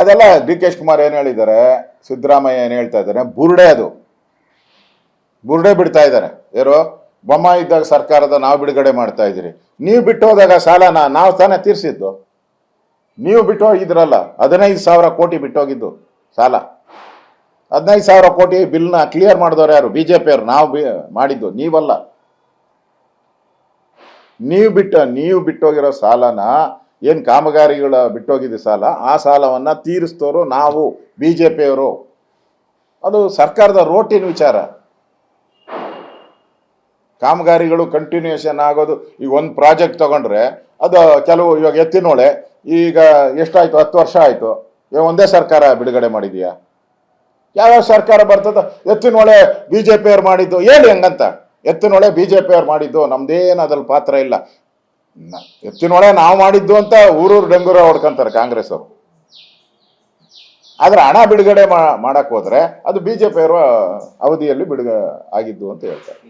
ಅದೆಲ್ಲ D K Shivakumar ಏನು ಹೇಳಿದ್ದಾರೆ, ಸಿದ್ದರಾಮಯ್ಯ ಏನು ಹೇಳ್ತಾ ಇದ್ದಾರೆ, ಬುರುಡೆ ಬಿಡ್ತಾ ಇದ್ದಾರೆ. ಯಾರು ಬೊಮ್ಮಾಯಿ ಇದ್ದಾಗ ಸರ್ಕಾರದ ನಾವು ಬಿಡುಗಡೆ ಮಾಡ್ತಾ ಇದ್ದೀರಿ, ನೀವು ಬಿಟ್ಟು ಹೋದಾಗ ಸಾಲನ ನಾವು ತಾನೇ ತೀರಿಸಿದ್ದು. ನೀವು ಬಿಟ್ಟು ಹೋಗಿದ್ರಲ್ಲ, 15,000 ಕೋಟಿ ಬಿಟ್ಟೋಗಿದ್ದು ಸಾಲ. 15,000 ಕೋಟಿ ಬಿಲ್ನ ಕ್ಲಿಯರ್ ಮಾಡಿದವ್ರು ಯಾರು? ಬಿಜೆಪಿಯವರು. ನಾವು ಮಾಡಿದ್ದು, ನೀವಲ್ಲ. ನೀವು ಬಿಟ್ಟೋಗಿರೋ ಸಾಲನ, ಏನು ಕಾಮಗಾರಿಗಳ ಬಿಟ್ಟೋಗಿದ್ದ ಸಾಲ, ಆ ಸಾಲವನ್ನ ತೀರಿಸ್ತವರು ನಾವು, ಬಿಜೆಪಿಯವರು. ಅದು ಸರ್ಕಾರದ ರೋಟಿನ ವಿಚಾರ. ಕಾಮಗಾರಿಗಳು ಕಂಟಿನ್ಯೂಷನ್ ಆಗೋದು. ಈಗ ಒಂದು ಪ್ರಾಜೆಕ್ಟ್ ತಗೊಂಡ್ರೆ ಅದು ಕೆಲವು, ಇವಾಗ ಎತ್ತಿನೊಳೆ ಈಗ ಎಷ್ಟಾಯ್ತು, 10 ವರ್ಷ ಆಯ್ತು. ಇವಾಗ ಒಂದೇ ಸರ್ಕಾರ ಬಿಡುಗಡೆ ಮಾಡಿದೆಯಾ? ಯಾವ್ಯಾವ ಸರ್ಕಾರ ಬರ್ತದ? ಎತ್ತಿನೊಳೆ ಬಿಜೆಪಿಯವ್ರು ಮಾಡಿದ್ದು ಹೇಳಿ ಹಂಗಂತ. ಎತ್ತಿನೊಳೆ ಬಿಜೆಪಿಯವ್ರು ಮಾಡಿದ್ದು, ನಮ್ದೇನು ಅದ್ರಲ್ಲಿ ಪಾತ್ರ ಇಲ್ಲ. ಎತ್ತಿನೊಳೆ ನಾವು ಮಾಡಿದ್ದು ಅಂತ ಊರೂರು ಡಂಗೂರ ಹೊಡ್ಕೊಂತಾರೆ ಕಾಂಗ್ರೆಸ್ ಅವರು. ಆದ್ರೆ ಹಣ ಬಿಡುಗಡೆ ಮಾಡಕ್ ಹೋದ್ರೆ ಅದು ಬಿಜೆಪಿಯವರ ಅವಧಿಯಲ್ಲಿ ಆಗಿದ್ದು ಅಂತ ಹೇಳ್ತಾರೆ.